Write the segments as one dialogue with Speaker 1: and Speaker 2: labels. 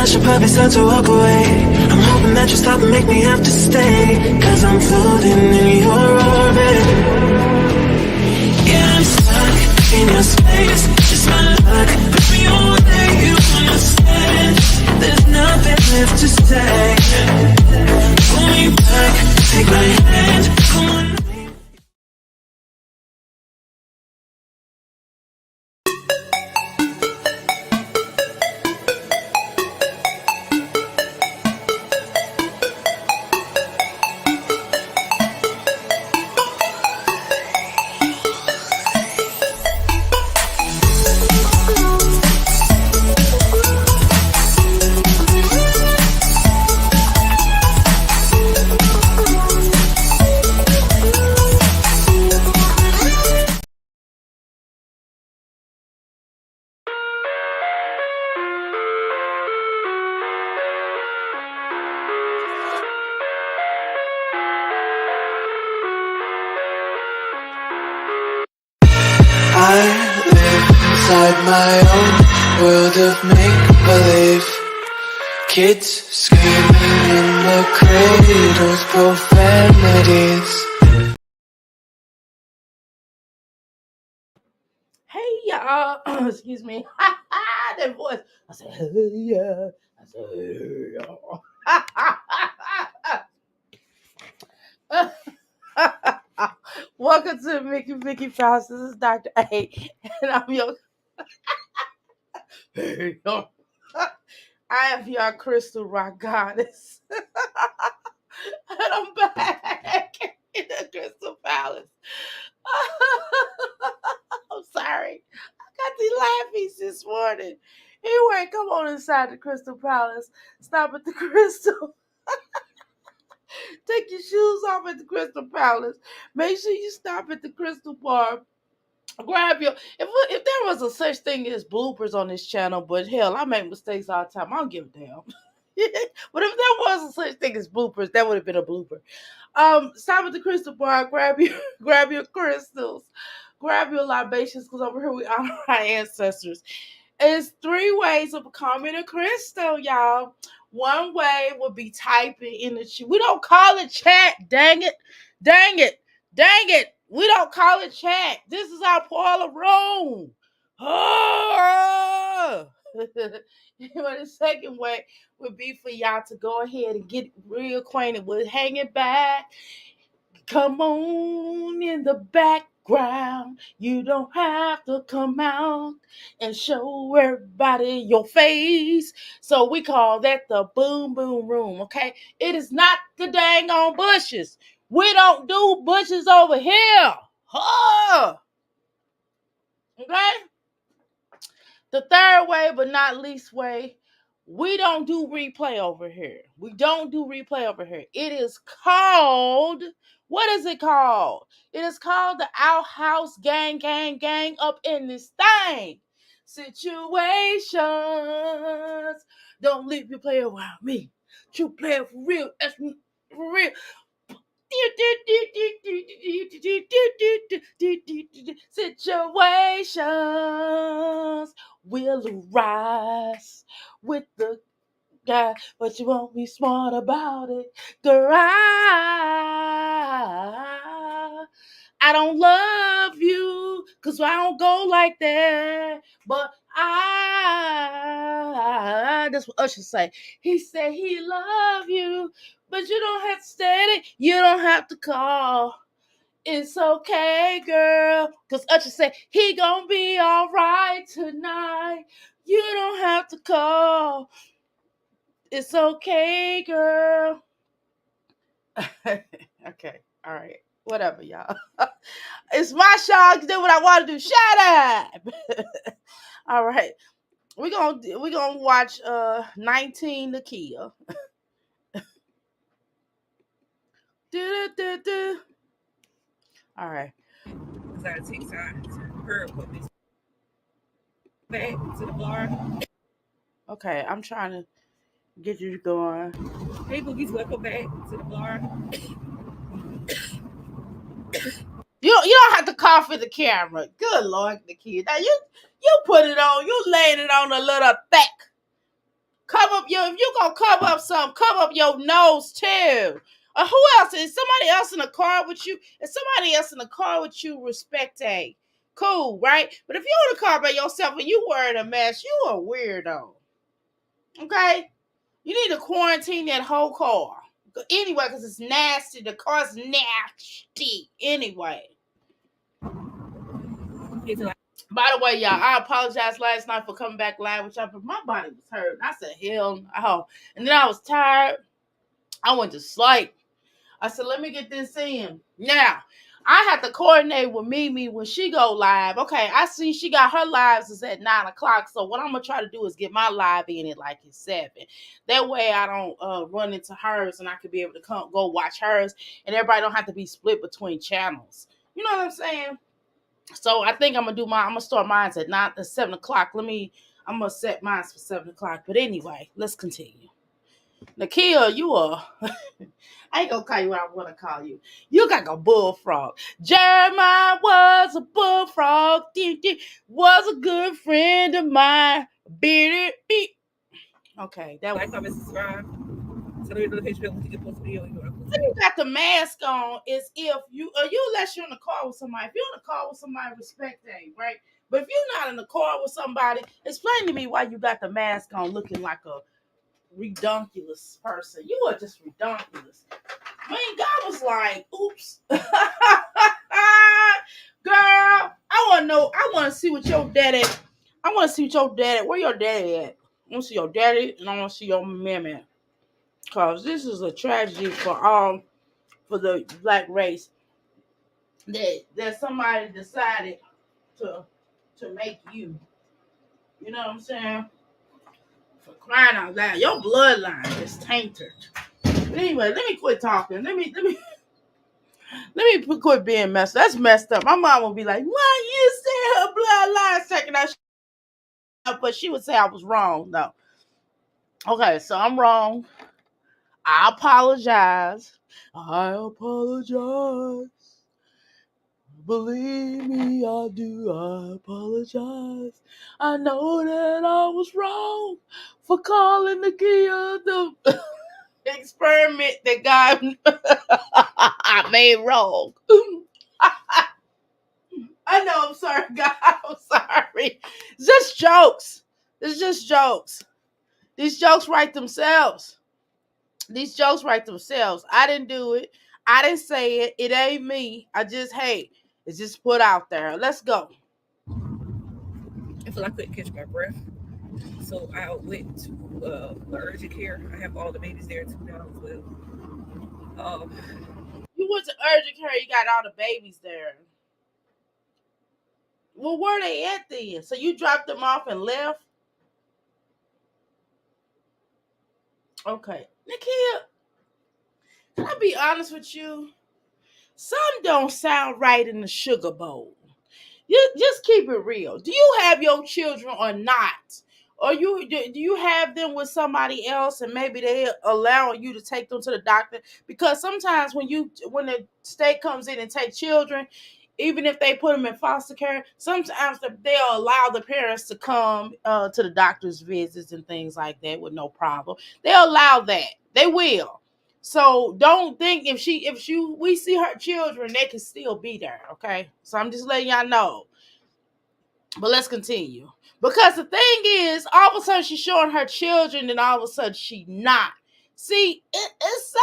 Speaker 1: should probably start to walk away. I'm hoping that you stop and make me have to stay, 'cause I'm floating in your orbit. Yeah, I'm stuck in your space, just my luck. Put me away, you understand. There's nothing left to say. Pull me back, take my hand, come on.
Speaker 2: I live inside my own world of make-believe. Kids screaming in the cradles, profanities.
Speaker 3: Hey y'all, excuse me. That voice. I said, hey yeah. I said, hey y'all. Welcome to Mickey Frost. This is Dr. A, and I'm your hey y'all. I am your crystal rock goddess. And I'm back in the Crystal Palace. I'm sorry. I got these laughies this morning. Anyway, come on inside the Crystal Palace. Stop at the Crystal. Take your shoes off at the Crystal Palace. Make sure you stop at the Crystal Bar. Grab your if there was a such thing as bloopers on this channel, but hell, I make mistakes all the time. I don't give a damn. But if there was a such thing as bloopers, that would have been a blooper. Stop at the Crystal Bar, grab your crystals, grab your libations, because over here we honor our ancestors. It's 3 ways of becoming a crystal, y'all. One way would be typing in the chat. We don't call it chat. Dang it. We don't call it chat. This is our parlor room. Oh. But the second way would be for y'all to go ahead and get reacquainted with hanging back. Come on in the background. You don't have to come out and show everybody your face. So we call that the boom boom room, okay? It is not the dang on bushes. We don't do bushes over here. Huh. Okay? The third way, but not least way, we don't do replay over here. It is called, what is it called? It is called the outhouse gang up in this thing. Situations. Don't leave your play around me. True player for real. That's for real. Situations will arise with the guy, but you won't be smart about it, girl. I don't love you, 'cause I don't go like that. But that's what Usher say. He said he love you, but you don't have to say it. You don't have to call. It's okay, girl. 'Cause Usher said he gonna be all right tonight. You don't have to call. It's okay, girl. Okay, all right. Whatever, y'all. It's my show. I can do what I want to do. Shut up. All right. We're gonna watch 19 Nika. Do. All right.
Speaker 4: Because I take time to her put this back to the bar.
Speaker 3: Okay, I'm trying to get you going.
Speaker 4: Hey, Boogie's welcome back to the bar.
Speaker 3: You don't have to cough in the camera. Good Lord, Nika. Now you put it on. You laying it on a little thick. Cover up your, if you gonna cover up something, cover up your nose too. Who else? Is somebody else in the car with you? Is somebody else in the car with you? Respect a cool, right? But if you're in the car by yourself and you wearing a mask, you a weirdo. Okay? You need to quarantine that whole car. Anyway, because it's nasty. The car's nasty. Anyway. By the way, y'all, I apologized last night for coming back live with y'all, but my body was hurt. I said, hell no. And then I was tired. I went to sleep. I said, let me get this in. Now, I have to coordinate with Mimi when she go live. Okay, I see she got her lives is at 9 o'clock. So what I'm gonna try to do is get my live in at like at 7. That way I don't run into hers and I could be able to go watch hers and everybody don't have to be split between channels. You know what I'm saying? So I think I'm gonna start mine at 7 o'clock. I'm gonna set mine for 7 o'clock. But anyway, let's continue. Nakia, you are I ain't gonna call you what I want to call you. You got a bullfrog. Jeremiah was a bullfrog. Was a good friend of mine. Bearded beat. Okay, that was. When you got the mask on, is if you unless you're in the car with somebody. If you're in the car with somebody, respect that, right? But if you're not in the car with somebody, explain to me why you got the mask on, looking like a redonkulous person. You are just redonkulous. I mean, God was like, oops. Girl, I want to see what your daddy, where your daddy at? I want to see your daddy and I want to see your mammy. Because this is a tragedy for the black race. That somebody decided to make you. You know what I'm saying? For crying out loud. Your bloodline is tainted. But anyway, let me quit talking. Let me quit being messed up. That's messed up. My mom will be like, why you say her bloodline second? But she would say I was wrong. No. Okay, so I'm wrong. I apologize. Believe me, I do. I apologize. I know that I was wrong for calling the key of the experiment that God I made wrong. I know, I'm sorry, God. I'm sorry. It's just jokes. It's just jokes. These jokes write themselves. I didn't do it. I didn't say it. It ain't me. It's just put out there. Let's go.
Speaker 4: I feel like I couldn't catch my breath. So I went to urgent care. I have all the babies there too now as well.
Speaker 3: You went to urgent care. You got all the babies there. Well, where they at then? So you dropped them off and left? Okay. Nakia, can I be honest with you? Some don't sound right in the sugar bowl. You just keep it real. Do you have your children or not? Or do you have them with somebody else and maybe they allowing you to take them to the doctor? Because sometimes when the state comes in and take children, even if they put them in foster care, sometimes they'll allow the parents to come to the doctor's visits and things like that with no problem. They'll allow that. They will. So don't think if we see her children, they can still be there. Okay. So I'm just letting y'all know. But let's continue. Because the thing is, all of a sudden she's showing her children, and all of a sudden she not. See, it's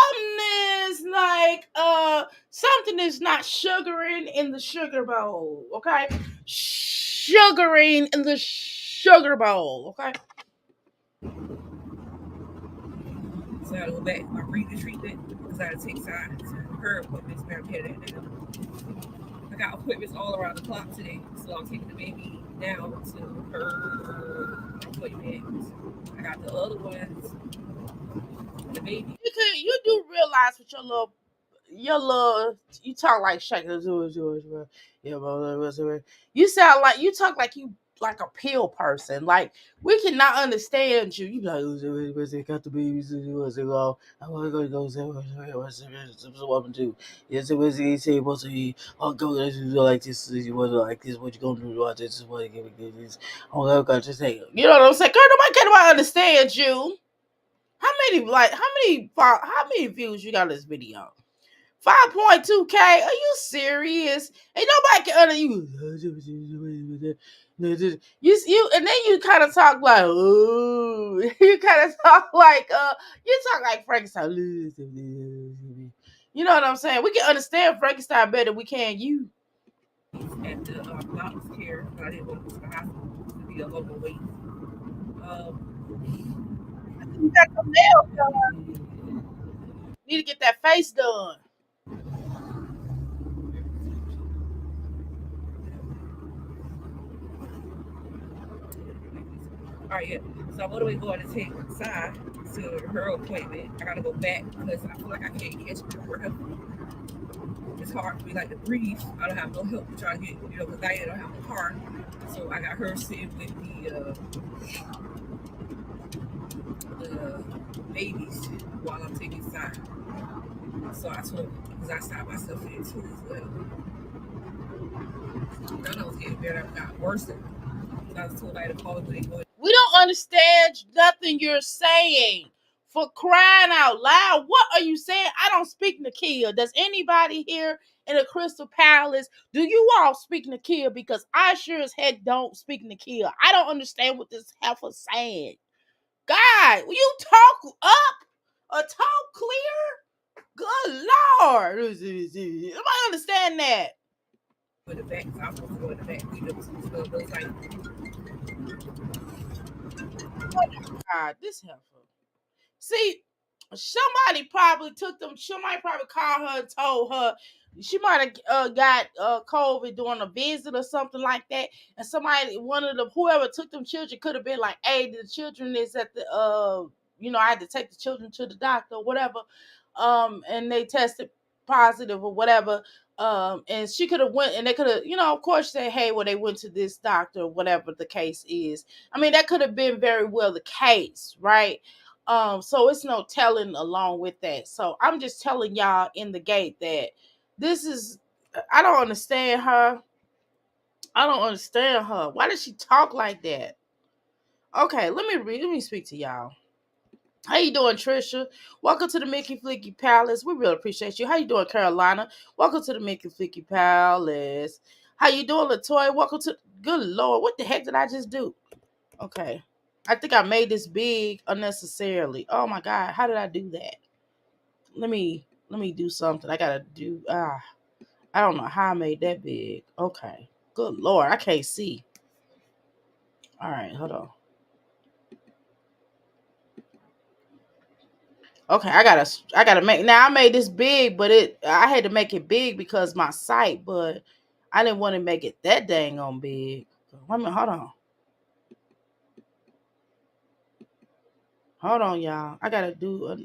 Speaker 3: something is not sugaring in the sugar bowl, okay? Sugaring in the sugar bowl, okay?
Speaker 4: So I gotta go back my breathing treatment because I had to take sides. Her appointments, I got appointments all around the clock today, so I'm taking the baby down to her appointment. I got the other ones. The baby.
Speaker 3: You do realize with your little, you talk like Shaka. You sound like you talk like you like a pill person. Like we cannot understand you. You be like, what's it got to be? What's it go? I want to go. What's the woman do? Yes, it was. He said, "What's he? Oh, go like this. What like this? What you gonna do? What this is what you gonna do this? Oh, I got to say. You know what I'm saying? Girl, nobody can nobody understand you. How many views you got on this video? 5.2K? Are you serious? Ain't nobody can under you. You and then you kind of talk like, ooh, you kind of talk like, you talk like Frankenstein. You know what I'm saying? We can understand Frankenstein better than we can you.
Speaker 4: At the doctor's care, but I didn't want to go to the hospital to be a local wait.
Speaker 3: You got some nails done. Need to get that face done.
Speaker 4: All right, yeah. So what do we going to take side to her appointment? I gotta go back because I feel like I can't catch her help. It's hard for me like to breathe. I don't have no help to try to get, because I don't have a car. So I got her sitting with the babies while I'm taking side. So I told her, because I stopped myself in too as well. I know it was getting better, I got worse. So I was told I had to call it when they go.
Speaker 3: We don't understand nothing you're saying. For crying out loud, what are you saying? I don't speak Nakia. Does anybody here in the Crystal Palace, do you all speak Nakia? Because I sure as heck don't speak Nakia. I don't understand what this heifer's saying. God, will you talk up or talk clear? Good Lord. Nobody understand that.
Speaker 4: In the back, so I was supposed to go in the back. Those like,
Speaker 3: God, this heifer. See, somebody probably took them. Somebody probably called her and told her she might have got COVID during a visit or something like that. And somebody, one of the whoever took them children, could have been like, "Hey, the children is at the I had to take the children to the doctor or whatever." And they tested positive or whatever. And she could have went and they could have, of course, say, "Hey, well, they went to this doctor," or whatever the case is. I mean, that could have been very well the case, right? So it's no telling along with that. So I'm just telling y'all in the gate that this is I don't understand her. I don't understand her. Why does she talk like that? Okay, let me speak to y'all. How you doing, Trisha? Welcome to the Mickey Flicky Palace. We really appreciate you. How you doing, Carolina? Welcome to the Mickey Flicky Palace. How you doing, Latoya? Welcome to good Lord. What the heck did I just do? Okay. I think I made this big unnecessarily. Oh my God, how did I do that? Let me do something. I gotta do I don't know how I made that big. Okay. Good Lord, I can't see. All right, hold on. Okay, I gotta make now I made this big, but I had to make it big because my site, but I didn't want to make it that dang on big. Wait a minute, hold on. Hold on, y'all. I gotta do a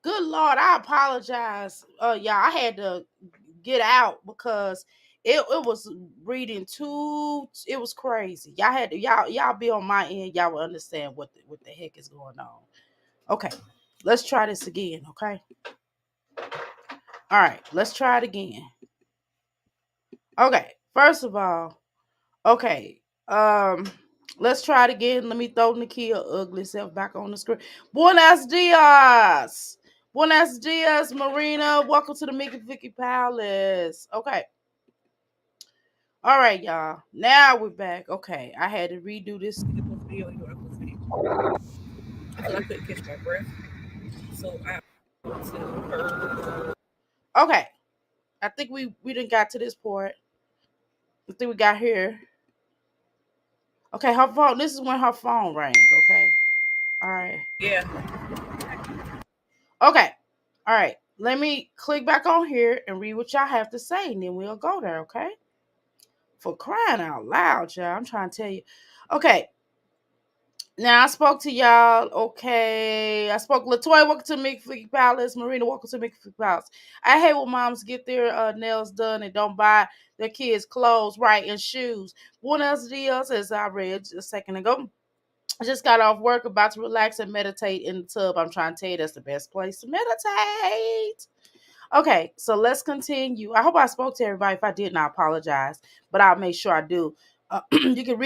Speaker 3: good Lord, I apologize. Y'all, I had to get out because it was reading too. It was crazy. Y'all had to y'all be on my end. Y'all will understand what the heck is going on. Okay, let's try this again. Okay. All right, let's try it again. Okay, first of all, okay, let's try it again. Let me throw Nikia ugly self back on the screen. Buenos dias. Buenos dias, Marina. Welcome to the Mickey Vicky Palace. Okay. All right, y'all. Now we're back. Okay, I had to redo this.
Speaker 4: You can post video, you know, I post video. I feel like I couldn't catch my breath. So I to her.
Speaker 3: Okay, I think we didn't got to this part. I think we got here. Okay, her phone. This is when her phone rang. Okay. All right.
Speaker 4: Yeah.
Speaker 3: Okay. All right. Let me click back on here and read what y'all have to say, and then we'll go there. Okay. For crying out loud, y'all. I'm trying to tell you. Okay. Now I spoke to y'all. Okay, I spoke. Latoya, welcome to Mickey Palace. Marina, welcome to Mickey Palace. I hate when moms get their nails done and don't buy their kids clothes, right, and shoes. Buenos dias, as I read a second ago. I just got off work, about to relax and meditate in the tub. I'm trying to tell you that's the best place to meditate. Okay, so let's continue. I hope I spoke to everybody. If I didn't, I apologize, but I'll make sure I do. You can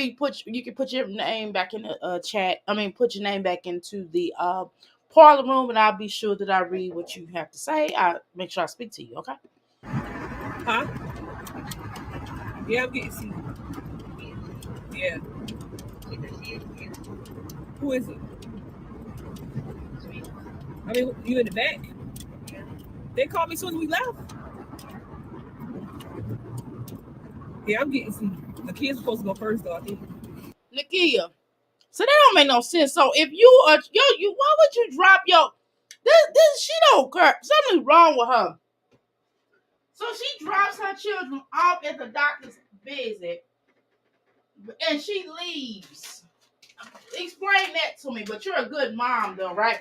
Speaker 3: you can put your name back in the chat. I mean, put your name back into the parlor room, and I'll be sure that I read what you have to say. I make sure I speak to you. Okay.
Speaker 4: Huh? Yeah, I'm getting see. Yeah. Who is it? I mean, you in the back? They called me as soon as we left. Yeah, I'm getting see. The kids supposed to go first, though, I think.
Speaker 3: Nakia. So that don't make no sense. So if you are why would you drop your this she don't care. Something's wrong with her. So she drops her children off at the doctor's visit and she leaves. Explain that to me, but you're a good mom though, right?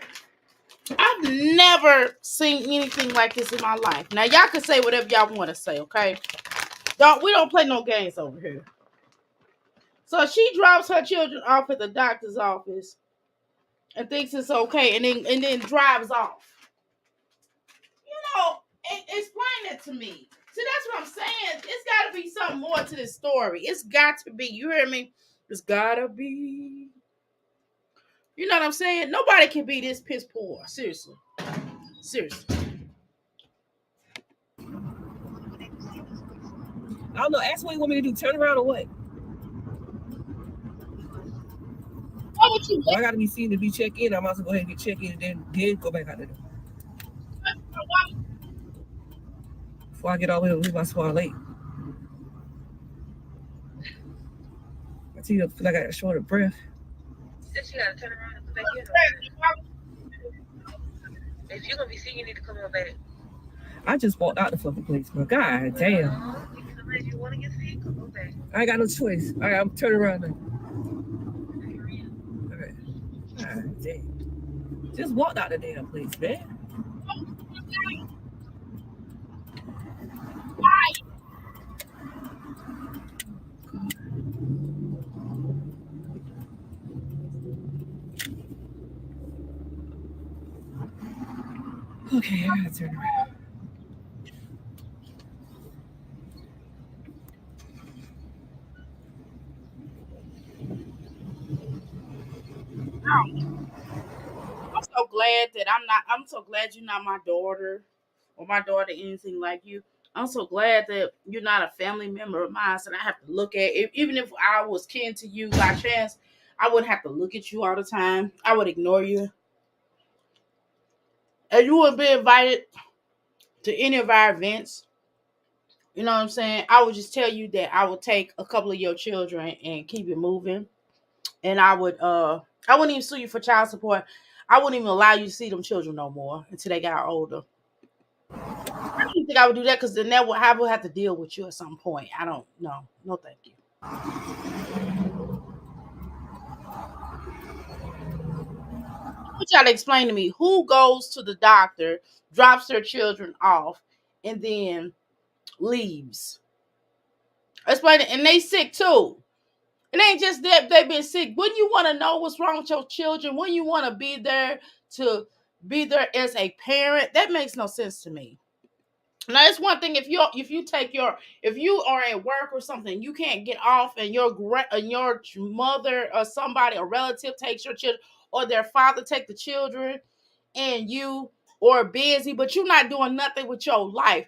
Speaker 3: I've never seen anything like this in my life. Now y'all can say whatever y'all want to say, okay? We don't play no games over here. So she drops her children off at the doctor's office and thinks it's okay, and then drives off. You know, explain it to me. See, that's what I'm saying. It's got to be something more to this story. It's got to be. You hear me? It's gotta be. You know what I'm saying? Nobody can be this piss poor. Seriously. Seriously.
Speaker 4: I don't know. Ask what you want me to do. Turn around or what?
Speaker 3: What would you
Speaker 4: Well, I got to be seen to be checked in. I might as well go ahead and get checked in and then go back out the door. Before I get all the way to leave my spot late. I tell you, I feel like I got a short of breath.
Speaker 5: Since you gotta turn around and come back in. If you're gonna be seen, you need to come on back.
Speaker 4: I just walked out the fucking place, but god damn.
Speaker 5: If you wanna get seen, come on back.
Speaker 4: I ain't got no choice. All right, I'm turning around now. All right. God damn. Just walked out the damn place, man. Okay, I gotta turn around.
Speaker 3: I'm so glad that I'm so glad you're not my daughter or my daughter anything like you. I'm so glad that you're not a family member of mine that I have to look at. Even if I was kin to you by chance, I wouldn't have to look at you all the time. I would ignore you. And you wouldn't be invited to any of our events. You know what I'm saying? I would just tell you that I would take a couple of your children and keep it moving. And I wouldn't even sue you for child support. I wouldn't even allow you to see them children no more until they got older. I don't think I would do that because then I would have to deal with you at some point. I don't know. No, thank you. What y'all explain to me? Who goes to the doctor, drops their children off, and then leaves? Explain it. And they sick too. It ain't just that they've been sick. Wouldn't you want to know what's wrong with your children? Wouldn't you want to be there to be there as a parent. That makes no sense to me. Now it's one thing if you are at work or something, you can't get off, and your mother or somebody, a relative takes your children, or their father take the children, and you or busy, but you're not doing nothing with your life.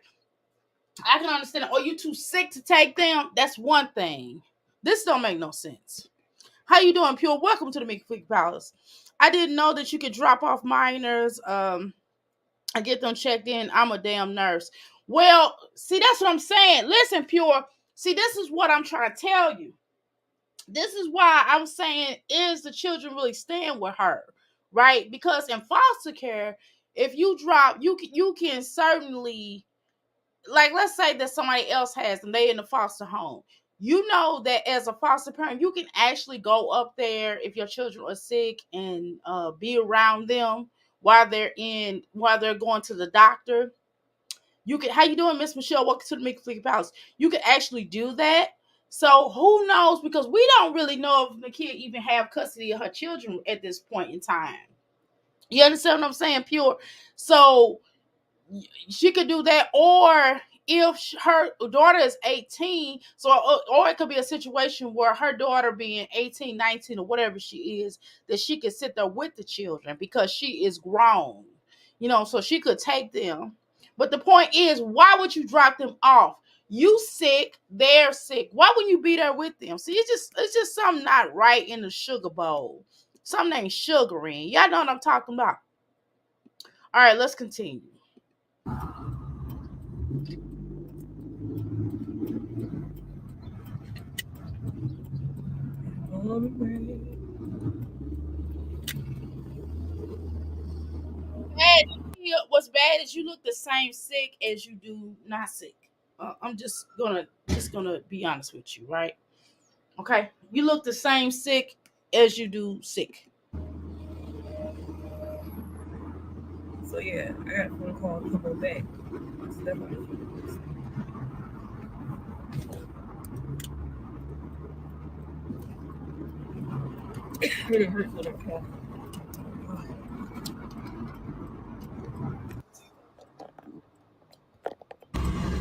Speaker 3: I can understand. Or you too sick to take them. That's one thing. This don't make no sense. How you doing, Pure? Welcome to the Mickey Quick Palace. I didn't know that you could drop off minors. I get them checked in. I'm a damn nurse. Well, see, that's what I'm saying. Listen, Pure. See, this is what I'm trying to tell you. This is why I'm saying, is the children really staying with her, right? Because in foster care, if you drop, you can certainly, like, let's say that somebody else has them, they in the foster home. You know that as a foster parent, you can actually go up there if your children are sick and be around them while they're going to the doctor. You can, how you doing, Miss Michelle? Welcome to the Mickey Flicky Palace. You can actually do that. So who knows? Because we don't really know if the kid even have custody of her children at this point in time. You understand what I'm saying, Pure? So she could do that, or if her daughter is 18, so or it could be a situation where her daughter being 18, 19, or whatever she is, that she could sit there with the children because she is grown, so she could take them. But the point is, why would you drop them off? You sick, they're sick, why wouldn't you be there with them? See, it's just something not right in the sugar bowl. Something ain't sugaring. Y'all know what I'm talking about. All right, let's continue. Bad. What's bad is you look the same sick as you do not sick. I'm just gonna be honest with you, right? Okay, you look the same sick as you do sick.
Speaker 4: So yeah, I got a phone call to come back. So that's what it really hurts when I cough.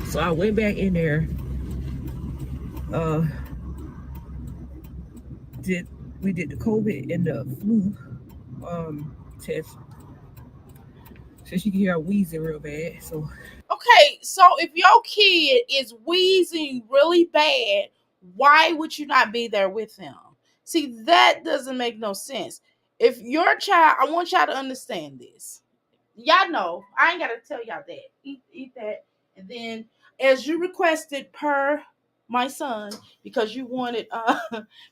Speaker 4: So I went back in there. Uh, did we did the COVID and the flu test. So she could hear her wheezing real bad. So
Speaker 3: Okay, so if your kid is wheezing really bad, why would you not be there with them? See, that doesn't make no sense. If your child, I want y'all to understand this. Y'all know, I ain't gotta tell y'all that. Eat that, and then as you requested per my son, because you wanted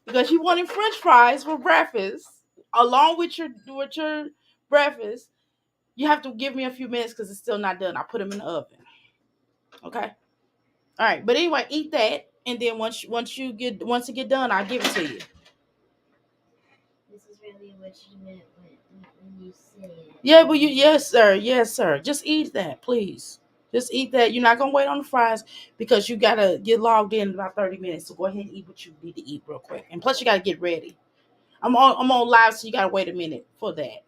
Speaker 3: because you wanted French fries for breakfast, along with your breakfast, you have to give me a few minutes because it's still not done. I put them in the oven. Okay. All right. But anyway, eat that, and then once it get done, I'll give it to you. This is really what you meant when you said. Yeah, but yes, sir. Just eat that, please. Just eat that. You're not gonna wait on the fries because you gotta get logged in about 30 minutes. So go ahead and eat what you need to eat real quick, and plus you gotta get ready. I'm on live, so you gotta wait a minute for that.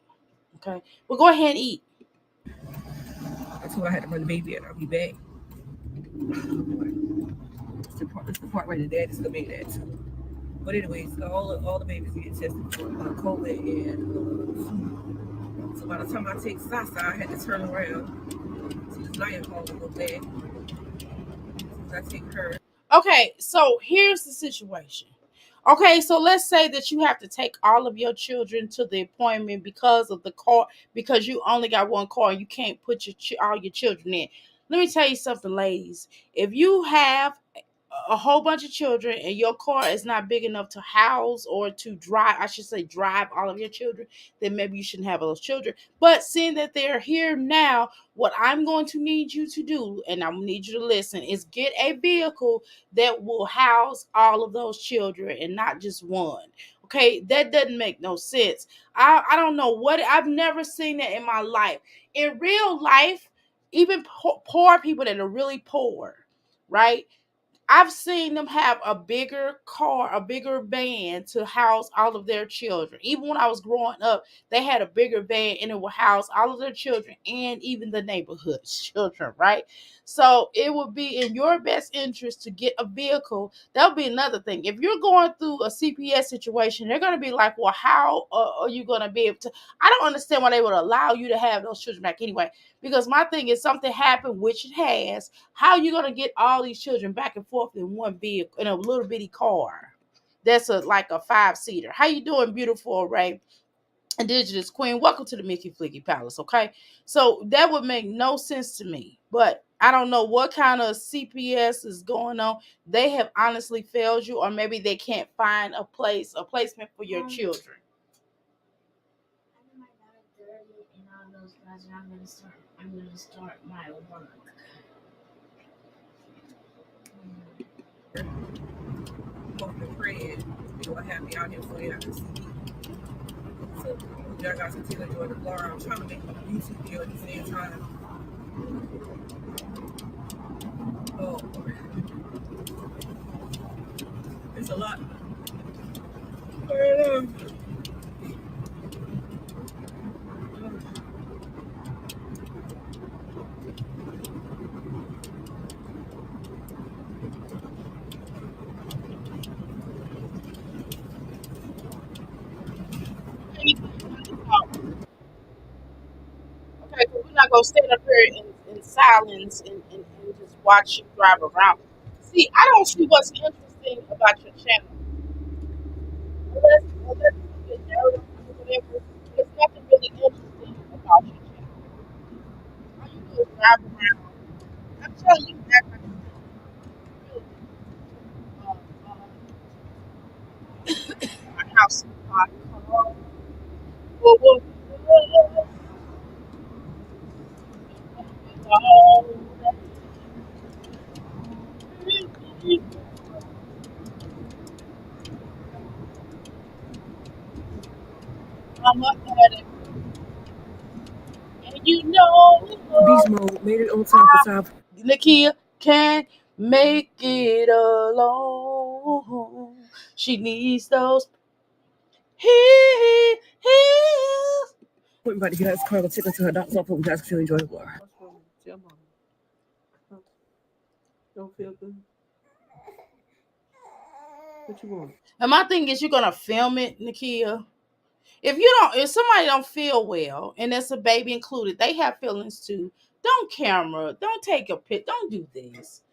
Speaker 3: Okay. Well, go ahead and eat.
Speaker 4: I told her I had to run the baby and I'll be back. It's the part where the dad is gonna make that too. But anyways, all the babies get tested for COVID and flu. So by the time I take Sasa, I had to turn around. So this night home a little bad. So I take her.
Speaker 3: Okay, so here's the situation. Okay, so let's say that you have to take all of your children to the appointment because of the car, because you only got one car and you can't put all your children in. Let me tell you something, ladies. If you have a whole bunch of children and your car is not big enough to house or to drive, I should say drive all of your children, then maybe you shouldn't have those children. But seeing that they're here now, what I'm going to need you to do, and I'm gonna need you to listen, is get a vehicle that will house all of those children and not just one. Okay, that doesn't make no sense. I don't know what, I've never seen that in my life. In real life, even poor people that are really poor, right? I've seen them have a bigger car, a bigger van to house all of their children. Even when I was growing up, they had a bigger van and it would house all of their children and even the neighborhood's children, right? So it would be in your best interest to get a vehicle. That would be another thing. If you're going through a CPS situation, they're going to be like, well, how are you going to be able to? I don't understand why they would allow you to have those children back anyway. Because my thing is, something happened, which it has. How are you gonna get all these children back and forth in one vehicle in a little bitty car? That's a like a 5-seater. How you doing, beautiful Ray? Indigenous Queen, welcome to the Mickey Flicky Palace. Okay, so that would make no sense to me. But I don't know what kind of CPS is going on. They have honestly failed you, or maybe they can't find a placement for your children. I'm gonna start my work.
Speaker 4: Hope and pray they will have me out here for y'all to see. So y'all guys continue to enjoy the vlog. I'm trying to make a YouTube video at the same time. Oh, it's a lot.
Speaker 3: Okay, so we're not gonna stand up here in silence and just watch you drive around. See, I don't see what's interesting about your channel. Unless you get narrowed or whatever, there's nothing really interesting about your channel. All you do is drive around. I'm telling you, act like you really my house is hot. Well, well, I'm up at it. And you
Speaker 4: Beast
Speaker 3: know,
Speaker 4: mode made it on time for South.
Speaker 3: Nakia can't make it alone. She needs those heels.
Speaker 4: We're about to get out of this car. Go take her to her doctor's office. We guys continue to enjoy the vlog. What's wrong? Tell mama. Don't feel good. What you want?
Speaker 3: And my thing is, you're gonna film it, Nakia. If somebody don't feel well, and there's a baby included, they have feelings too. Don't camera, don't take a pic, don't do this.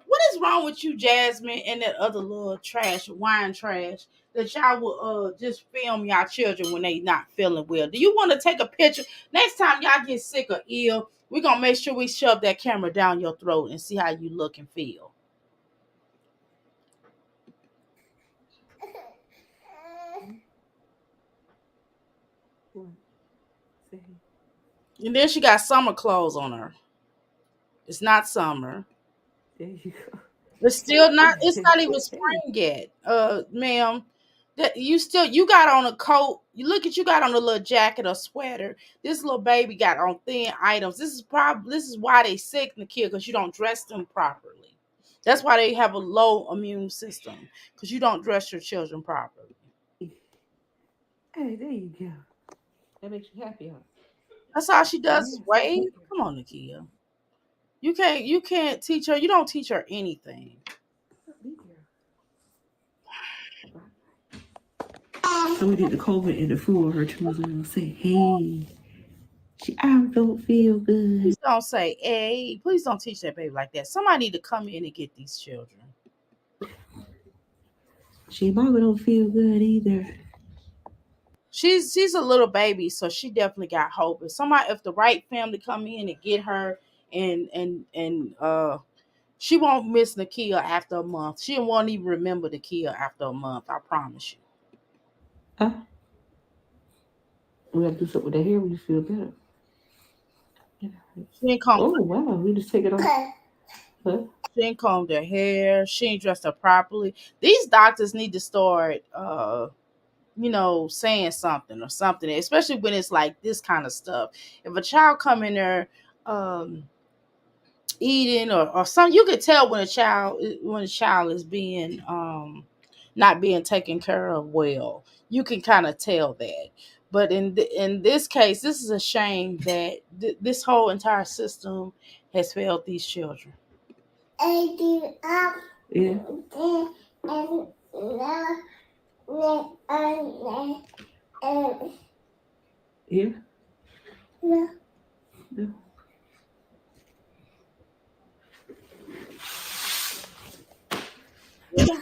Speaker 3: What is wrong with you, Jasmine, and that other little trash, wine trash, that y'all will just film y'all children when they not feeling well? Do you want to take a picture? Next time y'all get sick or ill, we're gonna make sure we shove that camera down your throat and see how you look and feel. And then she got summer clothes on her. It's not summer.
Speaker 4: There you go.
Speaker 3: It's still not. It's not even spring yet, ma'am. That you got on a coat. You look at you got on a little jacket or sweater. This little baby got on thin items. This is why they sick in the kid because you don't dress them properly. That's why they have a low immune system because you don't dress your children properly.
Speaker 4: Hey, there you go. That makes you happy, huh?
Speaker 3: That's all she does is
Speaker 4: Yes, yes,
Speaker 3: wave.
Speaker 4: yes.
Speaker 3: Come on, Nakia. You can't teach her. You don't teach her anything.
Speaker 4: So we did the COVID and the food of her children say, hey, I don't feel good.
Speaker 3: Please don't say, hey, please don't teach that baby like that. Somebody need to come in and get these children.
Speaker 4: Mama don't feel good either.
Speaker 3: She's a little baby, so she definitely got hope. If the right family come in and get her and she won't miss Nakia after a month. She won't even remember Nakia after a month. I promise you.
Speaker 4: Huh? We have to do something with that hair when you feel better.
Speaker 3: She ain't combed,
Speaker 4: Oh, wow. We just take it off. Huh?
Speaker 3: she ain't combed her hair. She ain't dressed her properly. These doctors need to start saying something or something, especially when it's like this kind of stuff. If a child come in there, eating or something. You could tell when a child is being not being taken care of well. You can kind of tell that. But in this case, this is a shame that this whole entire system has failed these children.
Speaker 4: Yeah. Yeah. Yeah.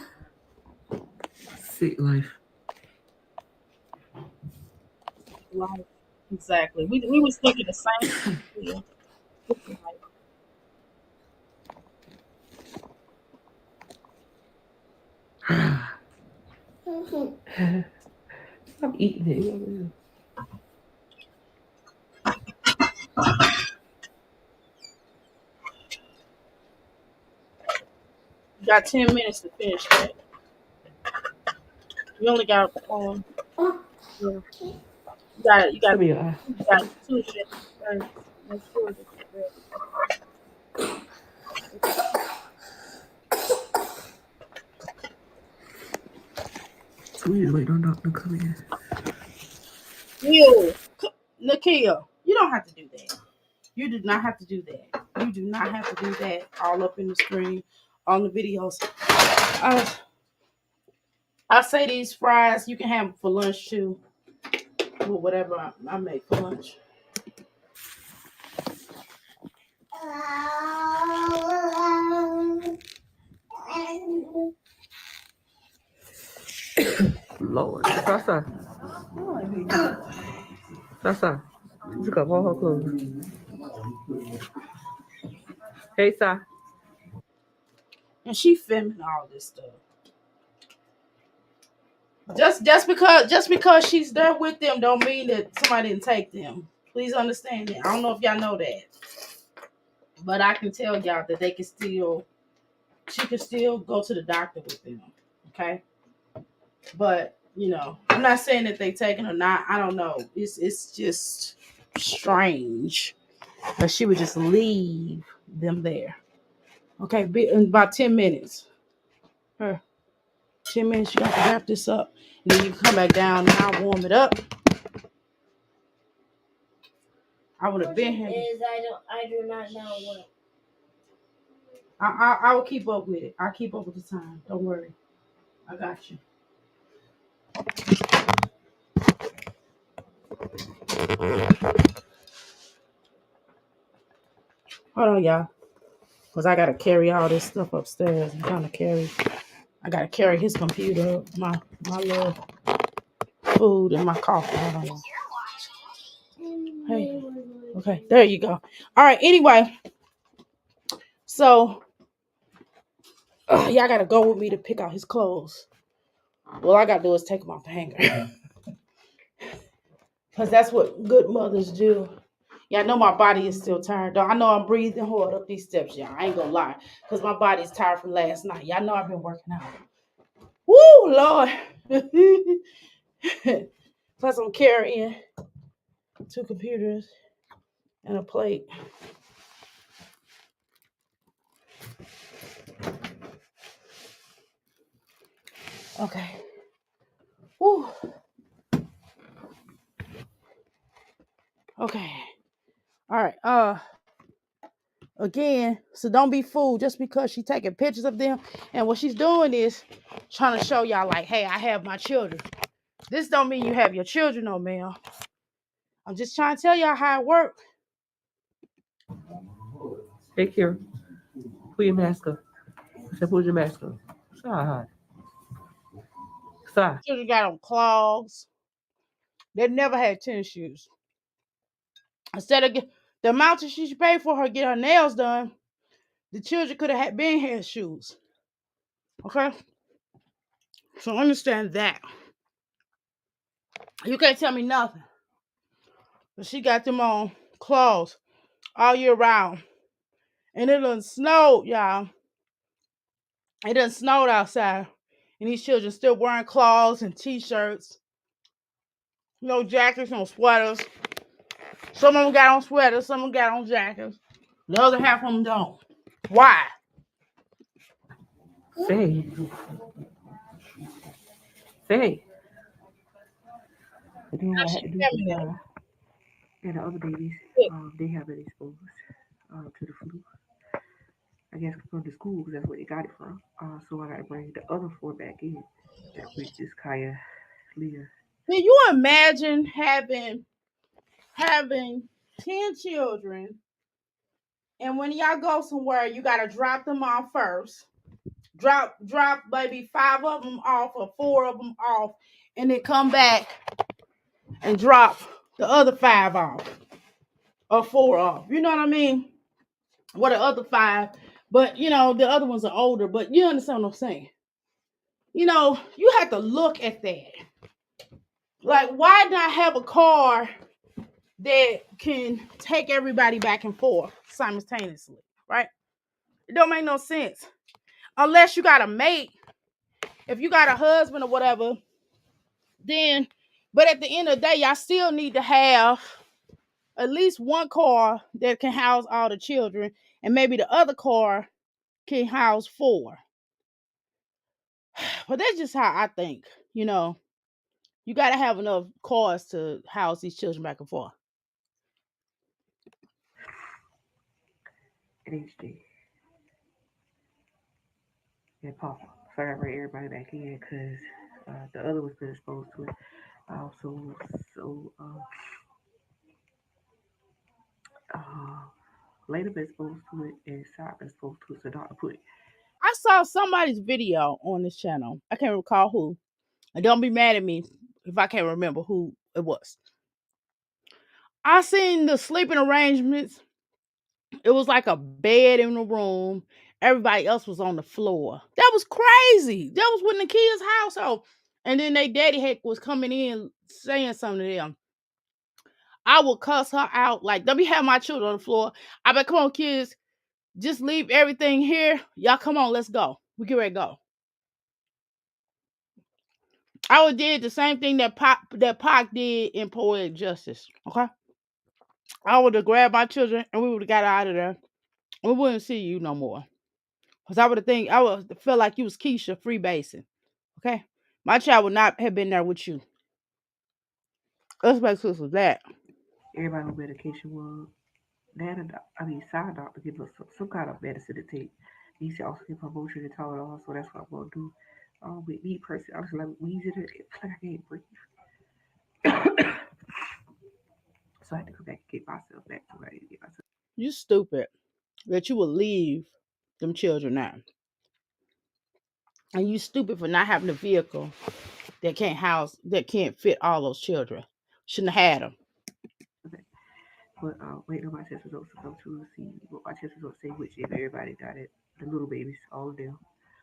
Speaker 4: Sick life.
Speaker 3: Right. Exactly. We was thinking the same thing.
Speaker 4: I'm eating it.
Speaker 3: You got 10 minutes to finish that. You only got yeah.
Speaker 4: Show me your eye.
Speaker 3: You got 2 minutes first. Make sure that you're ready.
Speaker 4: Sweet, wait, don't come in.
Speaker 3: Ew. Nakia, you don't have to do that. You do not have to do that. You do not have to do that all up in the screen, on the videos. I say these fries, you can have them for lunch too, or whatever I make for lunch.
Speaker 4: Lord. Sasa. Sasa. You got all her clothes. Hey, Sa.
Speaker 3: And she filming all this stuff. Just because she's there with them don't mean that somebody didn't take them. Please understand that. I don't know if y'all know that. But I can tell y'all that she can still go to the doctor with them. Okay? But, I'm not saying that they taken or not. I don't know. It's just strange that she would just leave them there. Okay, in about 10 minutes. Her 10 minutes, you got to wrap this up. And then you come back down and I'll warm it up. I would have been here. I do not know what. I will keep up with it. I'll keep up with the time. Don't worry. I got you. Hold on, y'all. Because I got to carry all this stuff upstairs. I got to carry his computer, my little food, and my coffee. Hold on, y'all. Hey. Okay, there you go. All right, anyway. So, y'all got to go with me to pick out his clothes. All I got to do is take him off the hanger. Because that's what good mothers do. Yeah, I know my body is still tired, though. I know I'm breathing hard up these steps, y'all. I ain't gonna lie. Because my body's tired from last night. Y'all know I've been working out. Woo, Lord. Plus, I'm carrying 2 computers and a plate. Okay. Woo. Okay. All right. Again, so don't be fooled just because she's taking pictures of them. And what she's doing is trying to show y'all, like, hey, I have my children. This don't mean you have your children, no, ma'am. I'm just trying to tell y'all how it works.
Speaker 4: Hey, Kira. Put your mask up. I said, put your mask up. Sa. Sa.
Speaker 3: Children got on clogs. They never had tennis shoes. Instead of the amount that she should pay for her get her nails done, the children could have been had shoes. Okay? So understand that. You can't tell me nothing. But she got them on clothes all year round. And it done snowed, y'all. It done snowed outside. And these children still wearing cloths and t-shirts. No jackets, no sweaters. Some of them got on sweaters, some of them got on jackets. The other half of them don't. Why?
Speaker 4: Say, say. But then
Speaker 3: How
Speaker 4: what I
Speaker 3: she
Speaker 4: had to do was
Speaker 3: feminine?
Speaker 4: and the other babies, they have been exposed to the flu. I guess from the school because that's where they got it from. So I got to bring the other four back in, which is Kaya, Leah.
Speaker 3: Can you imagine having 10 children, and when y'all go somewhere, you gotta drop them off first. Drop maybe 5 of them off or 4 of them off, and then come back and drop the other 5 off or 4 off. You know what I mean? What the other 5, but the other ones are older. But you understand what I'm saying? You have to look at that. Like, why not have a car that can take everybody back and forth simultaneously, right? It don't make no sense unless you got a mate. If you got a husband or whatever, then. But at the end of the day, y'all still need to have at least one car that can house all the children, and maybe the other car can house 4. But that's just how I think. You know, you got to have enough cars to house these children back and forth.
Speaker 4: And HD and Papa. So I got to bring everybody back in because the other was been exposed to it. So uh, later been exposed to it and Side been exposed to it. So Dr. put it.
Speaker 3: I saw somebody's video on this channel. I can't recall who. And don't be mad at me if I can't remember who it was. I seen the sleeping arrangements. It was like a bed in the room. Everybody else was on the floor. That was crazy. That was when the kids' household. And then they daddy was coming in saying something to them. I would cuss her out. Like, let me have my children on the floor. I bet, come on, kids, just leave everything here. Y'all, come on, let's go. We get ready to go. I would did the same thing that Pac did in Poetic Justice. Okay, I would have grabbed my children and we would have got out of there. We wouldn't see you no more. Cause I would feel like you was Keisha free basing. Okay, my child would not have been there with you. Let's make sense of that.
Speaker 4: Everybody on medication was side doctor give us some kind of medicine to take. He said also give her motion and Tylenol, so that's what I'm gonna do. With me personally, I was like wheezing it, it's like I can't breathe. So I had to come back and get myself back to where I need to get myself.
Speaker 3: You stupid that you would leave them children now, and you stupid for not having a vehicle that can't fit all those children. Shouldn't have had them.
Speaker 4: Okay. But waiting on my test results to come to see what my test results say, which if everybody got it, the little babies, all of them,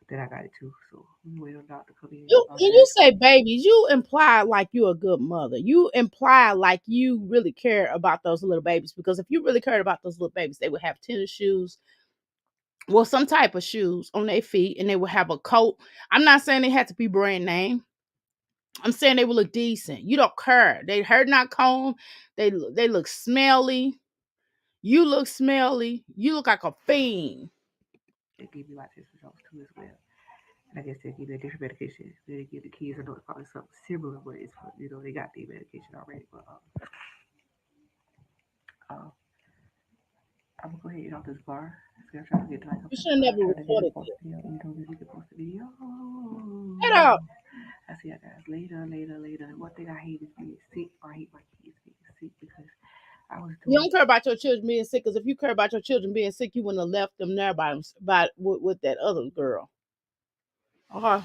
Speaker 4: then I got it too. So we wait on doctor to come in.
Speaker 3: When you say babies, you imply like you're a good mother. You imply like you really care about those little babies, because if you really cared about those little babies, they would have tennis shoes, well, some type of shoes on their feet, and they would have a coat. I'm not saying they had to be brand name. I'm saying they would look decent. You don't care. They hair not combed. They look smelly. You look smelly. You look like a fiend.
Speaker 4: They give me my test results too as well. And I guess they give me a different medication. They give the kids. I know it's probably something similar, but it's they got the medication already. But uh, I'm gonna go ahead and eat off this bar. So I'm trying to get like
Speaker 3: You
Speaker 4: up
Speaker 3: should
Speaker 4: this
Speaker 3: have
Speaker 4: bar,
Speaker 3: never
Speaker 4: trying to get a
Speaker 3: recorded
Speaker 4: post
Speaker 3: this.
Speaker 4: video. We can post a video.
Speaker 3: Get out.
Speaker 4: I see you guys later. One thing I hate is being sick, or I hate my kids being sick because I was
Speaker 3: You
Speaker 4: doing
Speaker 3: don't care about your children being sick, because if you care about your children being sick, you wouldn't have left them there with that other girl. Okay.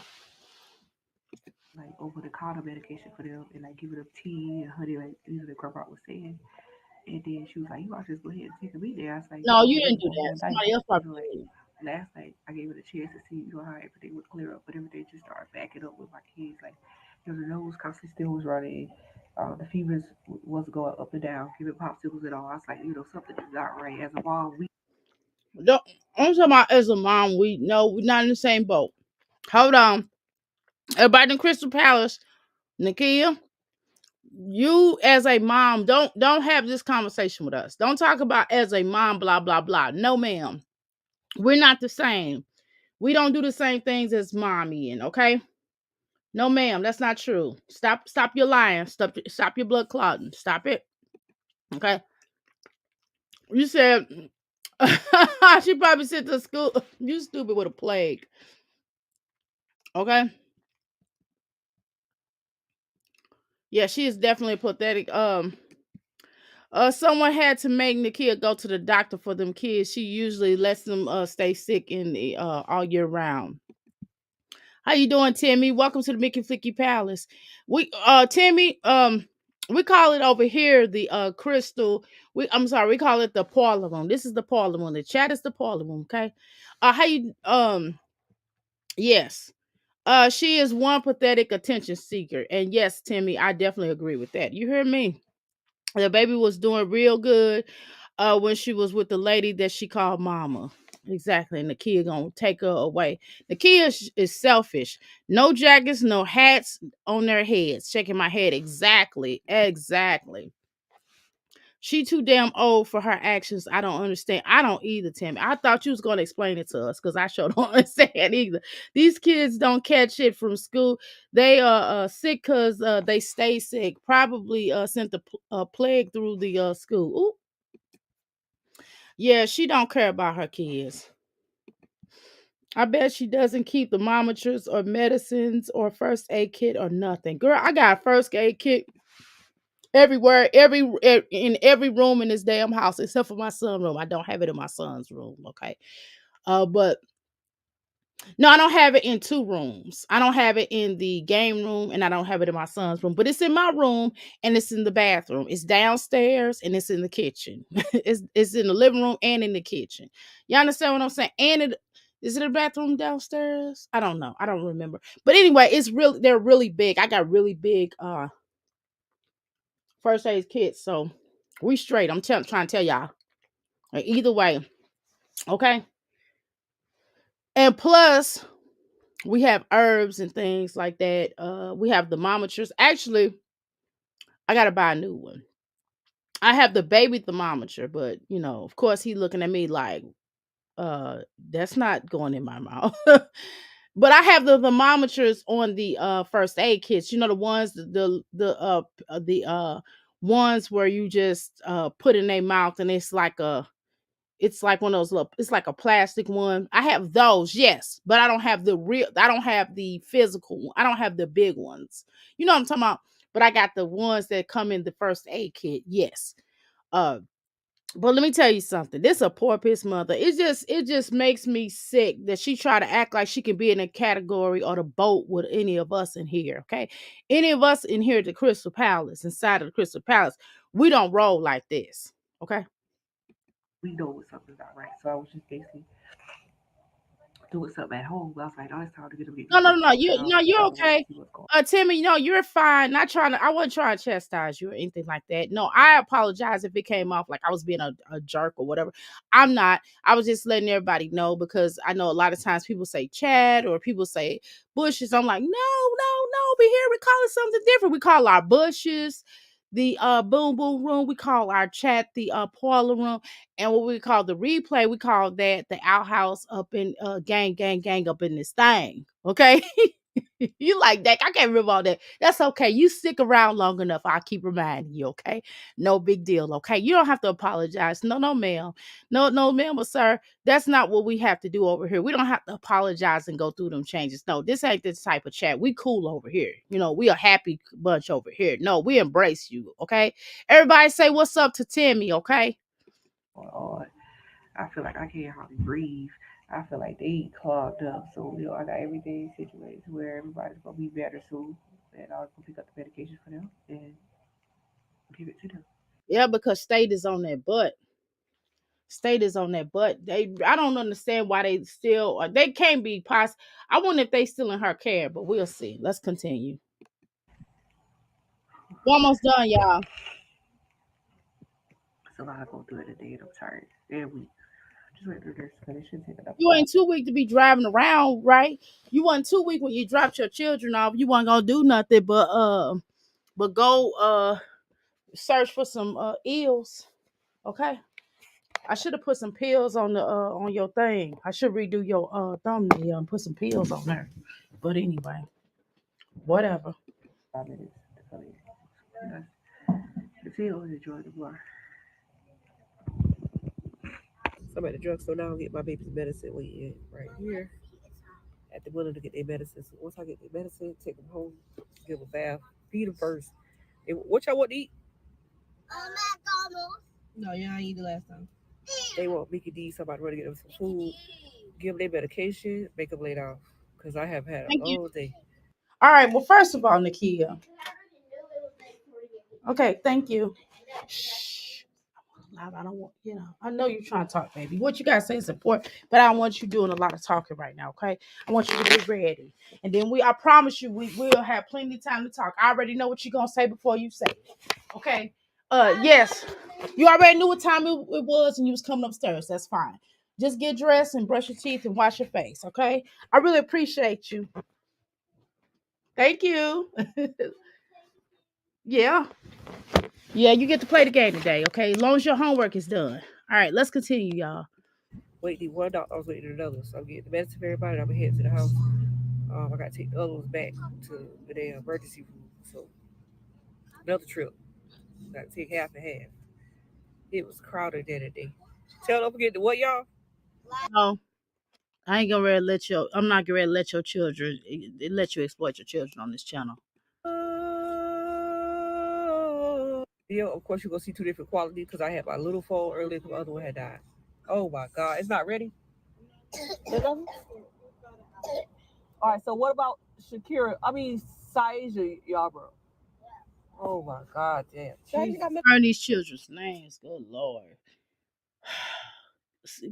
Speaker 4: like over the counter medication for them and like giving them tea and honey, like the grandpa was saying. And then she was like, "You ought to just go ahead and take a meet there." I was like,
Speaker 3: No, you
Speaker 4: we
Speaker 3: didn't
Speaker 4: can
Speaker 3: do
Speaker 4: go
Speaker 3: that.
Speaker 4: whole night.
Speaker 3: Somebody else probably
Speaker 4: Like
Speaker 3: did.
Speaker 4: last night, I gave it a chance to see, how everything would clear up, but everything just started backing up with my kids. Like, the nose constantly still was running. The fevers was going up and down, giving popsicles and all. I was like, something is not right. As a mom, we
Speaker 3: Don't, I'm talking about as a mom. We're not in the same boat. Hold on. Everybody in Crystal Palace, Nakia, you as a mom, don't have this conversation with us. Don't talk about as a mom, blah blah blah. No, ma'am. We're not the same. We don't do the same things as mommy and okay? No, ma'am, that's not true. Stop your lying. Stop your blood clotting. Stop it. Okay. You said she probably sent to school. You stupid with a plague. Okay. Yeah, she is definitely pathetic. Someone had to make Nakia go to the doctor for them kids. She usually lets them stay sick in the all year round. How you doing, Timmy? Welcome to the Mickey Flicky Palace. Timmy, we call it over here the crystal. I'm sorry, we call it the parlor room. This is the parlor room. The chat is the parlor room, okay? How you yes. She is one pathetic attention seeker. And yes, Timmy, I definitely agree with that. You hear me? The baby was doing real good when she was with the lady that she called mama. Exactly. And the kid gonna take her away. The kid is selfish. No jackets, no hats on their heads. Shaking my head. Exactly. Exactly. She too damn old for her actions. I don't understand. I don't either, Timmy. I thought you was gonna explain it to us because I sure don't understand either. These kids don't catch it from school. They are sick because they stay sick. Probably sent the plague through the school. Ooh. Yeah, she don't care about her kids. I bet she doesn't keep the thermometers or medicines or first aid kit or nothing. Girl, I got a first aid kit everywhere, in every room in this damn house except for my son's room. I don't have it in my son's room. Okay. But no, I don't have it in two rooms. I don't have it in the game room and I don't have it in my son's room, but it's in my room and it's in the bathroom. It's downstairs and it's in the kitchen. It's in the living room and in the kitchen. You understand what I'm saying? And it is it a bathroom downstairs? I don't know. I don't remember. But anyway, they're really big. I got really big first aid kits. So we straight. Trying to tell y'all. Either way. Okay. And plus we have herbs and things like that. We have the thermometers. Actually, I gotta buy a new one. I have the baby thermometer, but of course, he looking at me like, that's not going in my mouth. But I have the thermometers on the first aid kits. You know the ones the ones where you just put in their mouth and it's like one of those little, it's like a plastic one. I have those, yes, but I don't have the physical one. I don't have the big ones. You know what I'm talking about? But I got the ones that come in the first aid kit, yes. Uh, but let me tell you something. This a poor piss mother. It just makes me sick that she try to act like she can be in a category or the boat with any of us in here. Okay, any of us in here at the Crystal Palace, inside of the Crystal Palace, we don't roll like this. Okay.
Speaker 4: We know when something's not right. So I was just basically doing something at home. I was like, oh, it's time to get them get
Speaker 3: No,
Speaker 4: me
Speaker 3: no,
Speaker 4: some
Speaker 3: no, no.
Speaker 4: food.
Speaker 3: You
Speaker 4: So I
Speaker 3: no,
Speaker 4: was
Speaker 3: you're
Speaker 4: trying to wait
Speaker 3: okay.
Speaker 4: to see what's going
Speaker 3: Timmy, no, you're fine. Not trying to. I wasn't trying to chastise you or anything like that. No, I apologize if it came off like I was being a jerk or whatever. I'm not. I was just letting everybody know because I know a lot of times people say Chad or people say bushes. I'm like, no, no, no. Over here we call it something different. We call our bushes the boom boom room. We call our chat the parlor room, and what we call the replay, we call that the outhouse up in gang up in this thing. Okay. You like that? I can't remember all that. That's okay. You stick around long enough. I'll keep reminding you. Okay, no big deal. Okay, you don't have to apologize. No, no, ma'am. No, no, ma'am, or sir. That's not what we have to do over here. We don't have to apologize and go through them changes. No, this ain't this type of chat. We cool over here. We a happy bunch over here. No, we embrace you. Okay, everybody say what's up to Timmy. Okay.
Speaker 4: on. I feel like I can't hardly breathe. I feel like they clogged up. So, I got everything situated to where everybody's going to be better soon. And I was going to pick up the medication for them and give it to them.
Speaker 3: Yeah, because state is on that butt. State is on that butt. I don't understand why they still, or they can't be I wonder if they still in her care, but we'll see. Let's continue. We're almost done, y'all.
Speaker 4: It's a lot going through it today and I'm tired. And we just wait for this finish and take another
Speaker 3: You
Speaker 4: call.
Speaker 3: ain't too weak to be driving around, right? You wasn't too weak when you dropped your children off. You wasn't gonna do nothing but go search for some eels. Okay. I should have put some pills on the on your thing. I should redo your thumbnail and put some pills on there. But anyway, whatever.
Speaker 4: The field enjoy the bar. So I'm at the drugstore now. Get my baby's medicine waiting right here at the window to get their medicine. So once I get their medicine, take them home, give them a bath, feed them first. What y'all want to eat?
Speaker 6: No, you ain't eat the last time.
Speaker 4: They want Mickey D. Somebody ready to get them some food, give them their medication, make them lay down. Because I have had a long day.
Speaker 3: All right. Well, first of all, Nakia. Okay. Thank you. Shh. I don't want, I know you're trying to talk, baby. What you got to say is important, but I don't want you doing a lot of talking right now, okay? I want you to get ready. And then I promise you, we will have plenty of time to talk. I already know what you're going to say before you say it, okay? Yes, you already knew what time it was and you was coming upstairs. That's fine. Just get dressed and brush your teeth and wash your face, okay? I really appreciate you. Thank you. Yeah. Yeah, you get to play the game today, okay? As long as your homework is done. All right, let's continue, y'all.
Speaker 4: Wait, the one doctor, I was waiting for another. So I'm getting the medicine for everybody. I'm going to head to the house. I got to take the other ones back to the damn emergency room. So another trip. Got to take half and half. It was crowded there today. Don't forget to what, y'all?
Speaker 3: No, I ain't gonna ready to let I'm not gonna ready to let your children let you exploit your children on this channel.
Speaker 4: Yeah, of course you're gonna see two different qualities because I had my little phone earlier, the other one had died. Oh my god, it's not ready. All right, so what about Shakira? I mean, Saija Yarbrough. Oh my god, damn.
Speaker 3: Learn these children's names. Good Lord.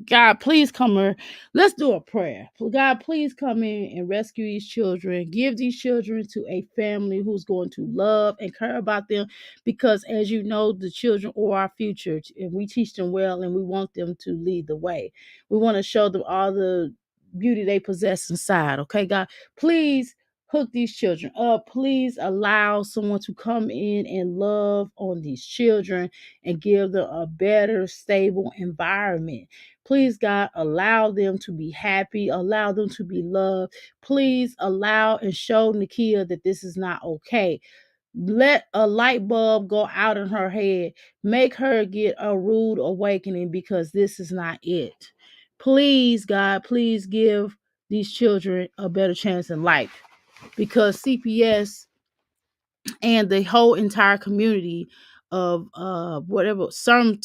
Speaker 3: God, please come here. Let's do a prayer. God, please come in and rescue these children. Give these children to a family who's going to love and care about them. Because as you know, the children are our future. And we teach them well and we want them to lead the way. We want to show them all the beauty they possess inside. Okay, God, please hook these children up. Please allow someone to come in and love on these children and give them a better, stable environment. Please, God, allow them to be happy. Allow them to be loved. Please allow and show Nakia that this is not okay. Let a light bulb go out in her head. Make her get a rude awakening because this is not it. Please, God, please give these children a better chance in life because CPS and the whole entire community of whatever some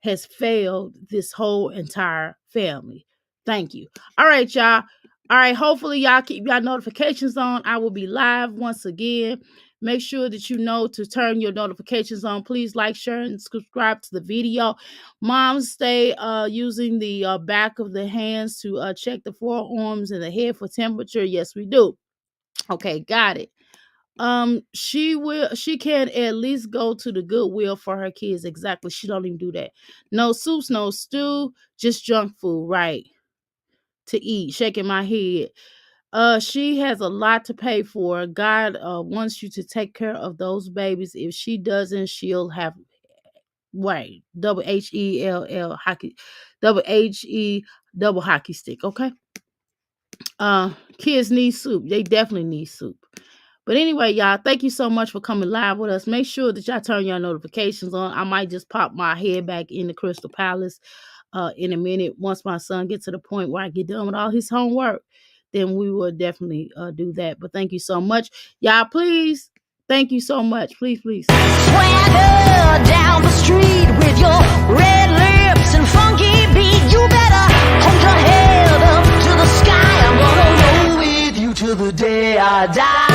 Speaker 3: has failed this whole entire family. Thank you. All right, y'all. All right, hopefully y'all keep y'all notifications on. I will be live once again. Make sure that you know to turn your notifications on. Please like, share, and subscribe to the video. Moms, stay using the back of the hands to check the forearms and the head for temperature. Yes, we do. Okay, got it. She can at least go to the Goodwill for her kids. Exactly. She don't even do that. No soups, no stew, just junk food, right? To eat. Shaking my head. She has a lot to pay for. God wants you to take care of those babies. If she doesn't, she'll have double HELL hockey, double HE double hockey stick, okay? Kids need soup. They definitely need soup. But anyway, y'all, thank you so much for coming live with us. Make sure that y'all turn your notifications on. I might just pop my head back in the Crystal Palace in a minute. Once my son gets to the point where I get done with all his homework, then we will definitely do that. But thank you so much. Y'all, please, thank you so much. Please, please.
Speaker 7: Swagger down the street with your red lips and funky beat. You better hold your head up to the sky. I'm gonna roll with you till the day I die.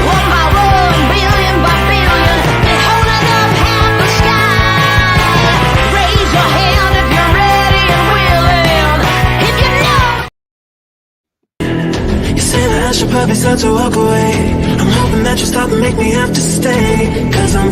Speaker 7: One by one, billion by billion, been holding up half the sky.
Speaker 1: probably start to walk away. I'm hoping that you'll stop and make me have to stay. Cause I'm